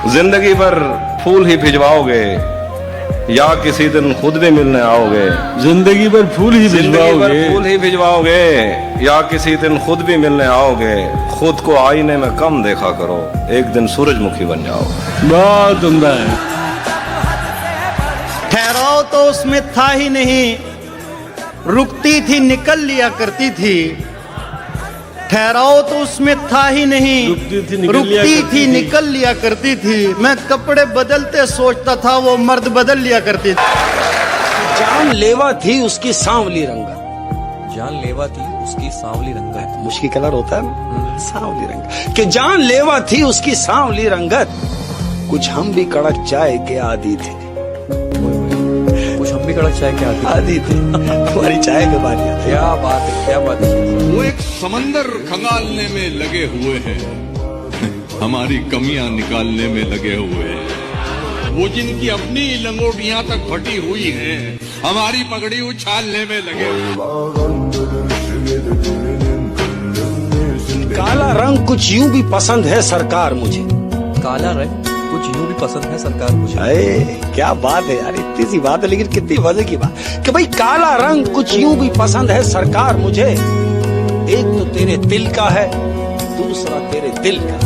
जिंदगी भर फूल ही भिजवाओगे या किसी दिन खुद भी मिलने आओगे। जिंदगी भर फूल ही भिजवाओगे, फूल ही भिजवाओगे या किसी दिन खुद भी मिलने आओगे। खुद को आईने में कम देखा करो, एक दिन सूरजमुखी बन जाओ। बहुत उम्दा है। ठहराव तो उसमें था ही नहीं, रुकती थी निकल लिया करती थी। ठहराव तो उसमें था ही नहीं, रुकती थी निकल लिया करती थी। मैं कपड़े बदलते सोचता था, वो मर्द बदल लिया करती थी। जान लेवा थी उसकी सांवली रंगत, जान लेवा थी उसकी सांवली रंगत। मुश्किल कलर होता है ना, सांवली रंगत। कि जान लेवा थी उसकी सांवली रंगत, कुछ हम भी कड़क चाय के आदी थे। कुछ हम भी कड़क चाय के आदी थे। तुम्हारी चाय के बारी आती। क्या बात है, क्या बात है। वो एक समंदर खंगालने में लगे हुए हैं, हमारी कमियां निकालने में लगे हुए हैं। वो जिनकी अपनी लंगोटियां तक फटी हुई हैं, हमारी पगड़ी उछालने में लगे हुए। काला रंग कुछ यूं भी पसंद है सरकार मुझे। काला रंग कुछ यूं भी पसंद है सरकार मुझे। अरे क्या बात है यार, इतनी सी बात है लेकिन कितनी मजे की बात कि भाई काला रंग कुछ यूं भी पसंद है सरकार मुझे। एक तो तेरे दिल का है, दूसरा तेरे दिल का।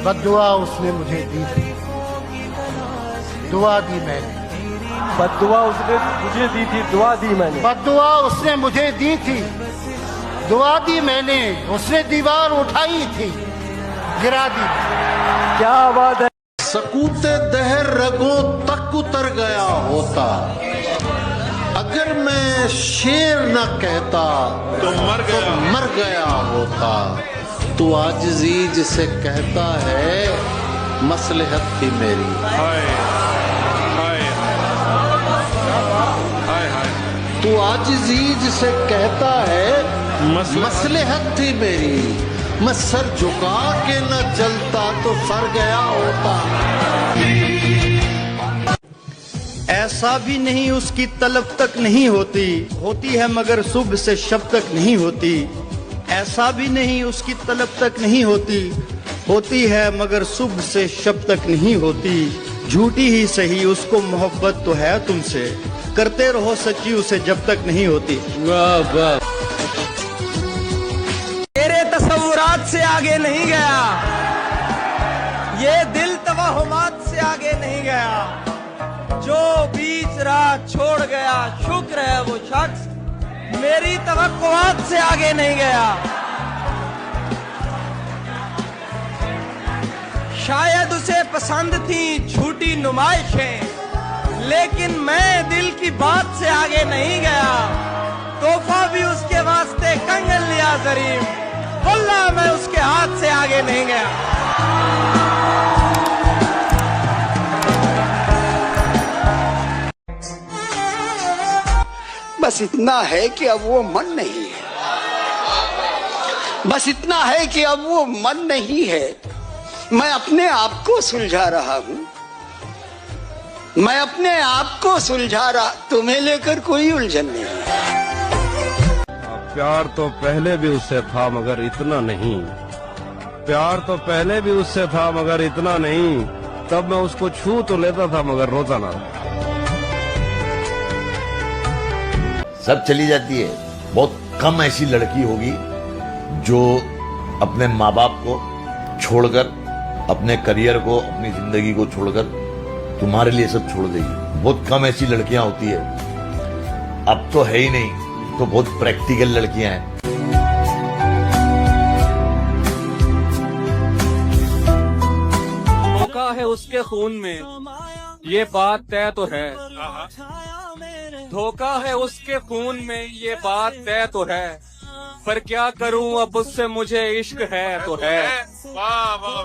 बद्दुआ उसने मुझे दी थी, दुआ दी मैंने। बद्दुआ उसने मुझे दी थी, दुआ दी मैंने। बद्दुआ उसने मुझे दी थी, दुआ दी मैंने। उसने दीवार उठाई थी, गिरा दी। क्या बात है। सकूते दहर रगों तक उतर गया होता, अगर मैं शेर न कहता तो मर गया होता। तू आजिज़ी जिसे कहता है, मसलहत थी मेरी। तू आजिज़ी जिसे कहता है, मसलहत थी मेरी। मैं सर झुका के न जलता तो सर गया होता। ऐसा भी नहीं उसकी तलब तक नहीं होती, होती है मगर सुबह से शब तक नहीं होती। ऐसा भी नहीं उसकी तलब तक नहीं होती, होती है मगर सुबह से शब तक नहीं होती। झूठी ही सही उसको मोहब्बत तो है तुमसे, करते रहो सच्ची उसे जब तक नहीं होती। वाह वाह। तेरे तसव्वुरात से आगे नहीं गया, ये दिल तवहुमात से आगे नहीं गया। जो बीच राह छोड़ गया, शुक्र है वो शख्स मेरी तवक्कुआत से आगे नहीं गया। शायद उसे पसंद थी झूठी नुमाइशें, लेकिन मैं दिल की बात से आगे नहीं गया। तोहफा भी उसके वास्ते कंगन लिया जरीम, वल्लाह मैं उसके हाथ से आगे नहीं गया। बस इतना है कि अब वो मन नहीं है, बस इतना है कि अब वो मन नहीं है। मैं अपने आप को सुलझा रहा हूं, मैं अपने आप को सुलझा रहा, तुम्हें लेकर कोई उलझन नहीं। प्यार तो पहले भी उससे था मगर इतना नहीं, प्यार तो पहले भी उससे था मगर इतना नहीं। तब मैं उसको छू तो लेता था मगर रोता ना। सब चली जाती है, बहुत कम ऐसी लड़की होगी जो अपने माँ बाप को छोड़कर, अपने करियर को, अपनी जिंदगी को छोड़कर तुम्हारे लिए सब छोड़ देगी। बहुत कम ऐसी लड़कियां होती है, अब तो है ही नहीं, तो बहुत प्रैक्टिकल लड़कियां हैं। धोखा है उसके खून में, ये बात तय तो है। धोखा है उसके खून में, ये बात तय तो है। पर क्या करूं अब उससे, मुझे इश्क है तो है।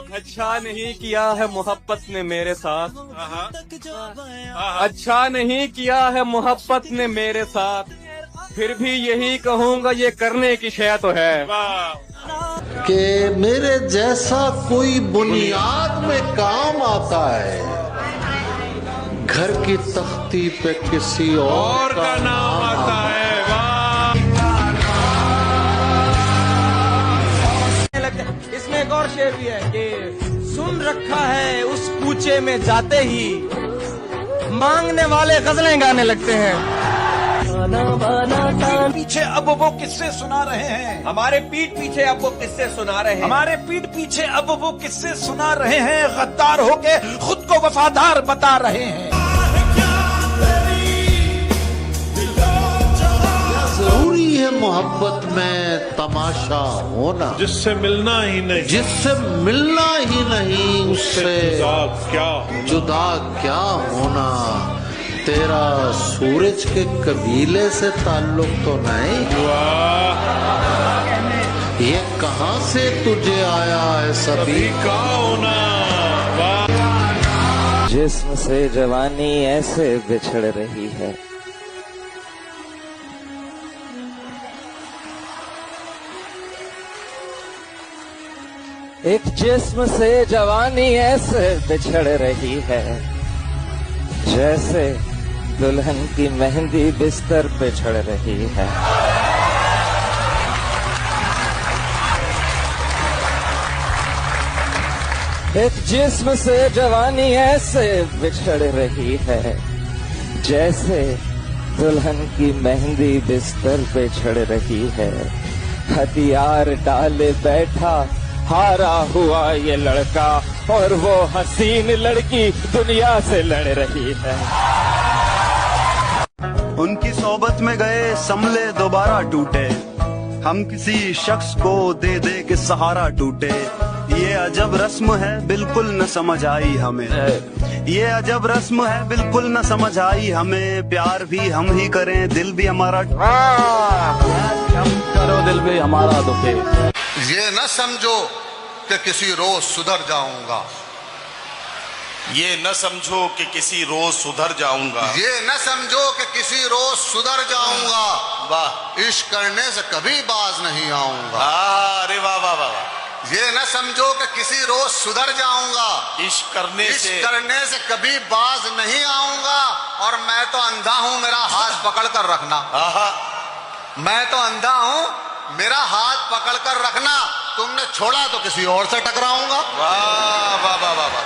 अच्छा नहीं किया है मोहब्बत ने मेरे साथ, अच्छा नहीं किया है मोहब्बत ने मेरे साथ। फिर भी यही कहूंगा ये करने की शय तो है। कि मेरे जैसा कोई बुनियाद में काम आता है, घर की तख्ती पे किसी और का नाम आता है। ये भी है कि सुन रखा है उस कूचे में जाते ही मांगने वाले गजलें गाने लगते हैं। पीछे अब वो किस्से सुना रहे हैं, हमारे पीठ पीछे अब वो किससे सुना रहे हैं। हमारे पीठ पीछे अब वो किस्से सुना रहे हैं, गद्दार होके खुद को वफादार बता रहे हैं। जरूरी है मोहब्बत में तमाशा होना, जिससे मिलना ही नहीं, जिससे मिलना ही नहीं, उससे जुदा क्या होना। तेरा सूरज के कबीले से ताल्लुक तो नहीं, ये कहां से तुझे आया है सभी का होना। जिस्म से जवानी ऐसे बिछड़ रही है, एक जिस्म से जवानी ऐसे बिछड़ रही है, जैसे दुल्हन की मेहंदी बिस्तर पे चढ़ रही है। एक जिस्म से जवानी ऐसे बिछड़ रही है, जैसे दुल्हन की मेहंदी बिस्तर पे चढ़ रही है। हथियार डाले बैठा हारा हुआ ये लड़का, और वो हसीन लड़की दुनिया से लड़ रही है। उनकी सोबत में गए संभले दोबारा टूटे, हम किसी शख्स को दे दे के सहारा टूटे। ये अजब रस्म है बिल्कुल न समझ आई हमें, ये अजब रस्म है बिल्कुल न समझ आई हमें। प्यार भी हम ही करें, दिल भी हमारा करो दिल भी हमारा दुखे। ये न समझो कि किसी रोज सुधर जाऊंगा, ये न समझो कि किसी रोज सुधर जाऊंगा, ये न समझो कि किसी रोज सुधर जाऊंगा। वाह, इश्क करने से कभी बाज नहीं आऊंगा। अरे वाह वाह वाह। ये न समझो कि किसी रोज सुधर जाऊंगा, इश्क करने से कभी बाज नहीं आऊंगा। और मैं तो अंधा हूँ, मेरा हाथ पकड़ कर रखना। मैं तो अंधा हूँ, मेरा हाथ पकड़ कर रखना। तुमने छोड़ा तो किसी और से टकराऊंगा। वाह वाह वाह वाह वाह।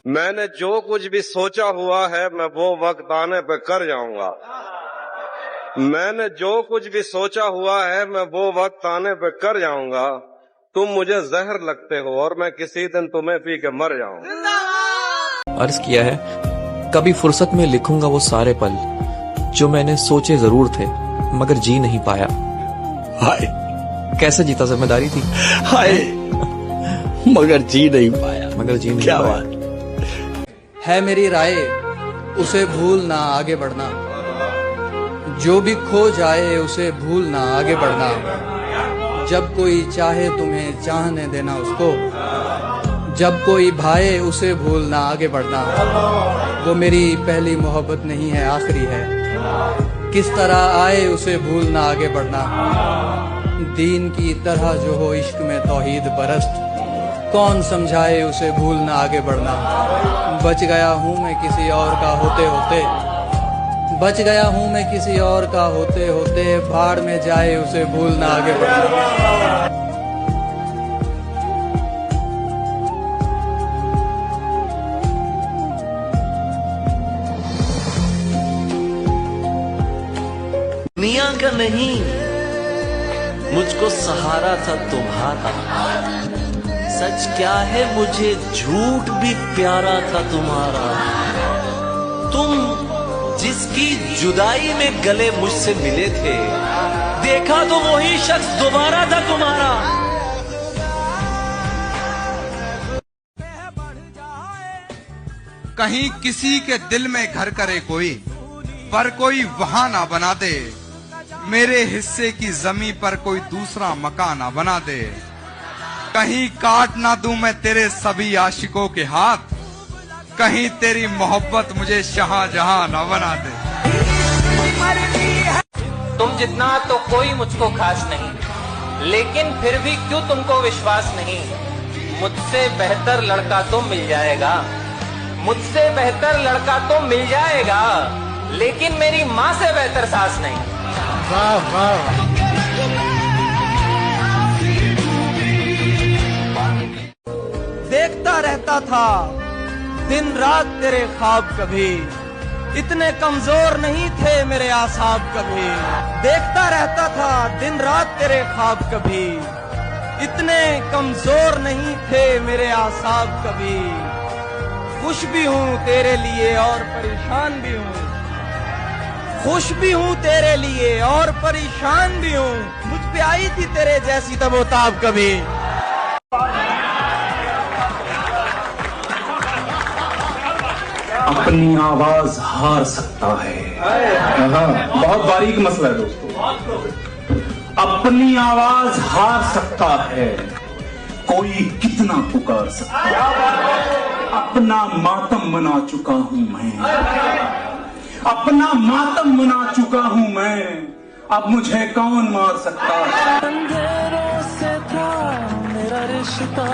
मैंने जो कुछ भी सोचा हुआ है मैं वो वक्त आने पे कर जाऊंगा। मैंने जो कुछ भी सोचा हुआ है मैं वो वक्त आने पे कर जाऊंगा। तुम मुझे जहर लगते हो और मैं किसी दिन तुम्हें पी के मर जाऊंगा। अर्ज किया है, कभी फुर्सत में लिखूंगा वो सारे पल जो मैंने सोचे जरूर थे मगर जी नहीं पाया। हाय कैसे जीता, जिम्मेदारी थी। हाय मगर जी नहीं पाया, मगर जी नहीं क्या पाया। बात है मेरी राय, उसे भूलना आगे बढ़ना, जो भी खो जाए उसे भूलना आगे बढ़ना। जब कोई चाहे तुम्हें चाहने देना उसको, जब कोई भाए उसे भूलना आगे बढ़ना। वो मेरी पहली मोहब्बत नहीं है, आखिरी है। किस तरह आए उसे भूलना आगे बढ़ना। दीन की तरह जो हो इश्क में तौहीद परस्त, कौन समझाए उसे भूलना आगे बढ़ना। बच गया हूँ मैं किसी और का होते होते, बच गया हूँ मैं किसी और का होते होते। भाड़ में जाए उसे भूलना आगे बढ़ना। दुनिया का नहीं, मुझको सहारा था तुम्हारा। सच क्या है मुझे झूठ भी प्यारा था तुम्हारा। तुम जिसकी जुदाई में गले मुझसे मिले थे, देखा तो वही शख्स दोबारा था तुम्हारा। कहीं किसी के दिल में घर करे कोई, पर कोई वहां ना बना दे। मेरे हिस्से की जमीन पर कोई दूसरा मकान ना बना दे। कहीं काट ना दूं मैं तेरे सभी आशिकों के हाथ, कहीं तेरी मोहब्बत मुझे शाहजहां न बना दे। तुम जितना तो कोई मुझको खास नहीं, लेकिन फिर भी क्यों तुमको विश्वास नहीं। मुझसे बेहतर लड़का तो मिल जाएगा, मुझसे बेहतर लड़का तो मिल जाएगा, लेकिन मेरी माँ से बेहतर सास नहीं। वाह वाह। रहता था दिन रात तेरे ख्वाब कभी, इतने कमजोर नहीं थे मेरे आसाब कभी। देखता रहता था दिन रात तेरे ख्वाब कभी, इतने कमजोर नहीं थे मेरे आसाब कभी। खुश भी हूँ तेरे लिए और परेशान भी हूँ, खुश भी हूँ तेरे लिए और परेशान भी हूँ। मुझ पे आई थी तेरे जैसी तबोताब कभी। अपनी आवाज हार सकता है। बहुत बारीक मसला है दोस्तों। अपनी आवाज हार सकता है, कोई कितना पुकार सकता है। अपना मातम मना चुका हूं मैं, अपना मातम मना चुका हूं मैं, अब मुझे कौन मार सकता है। अंधेरों से था मेरा रिश्ता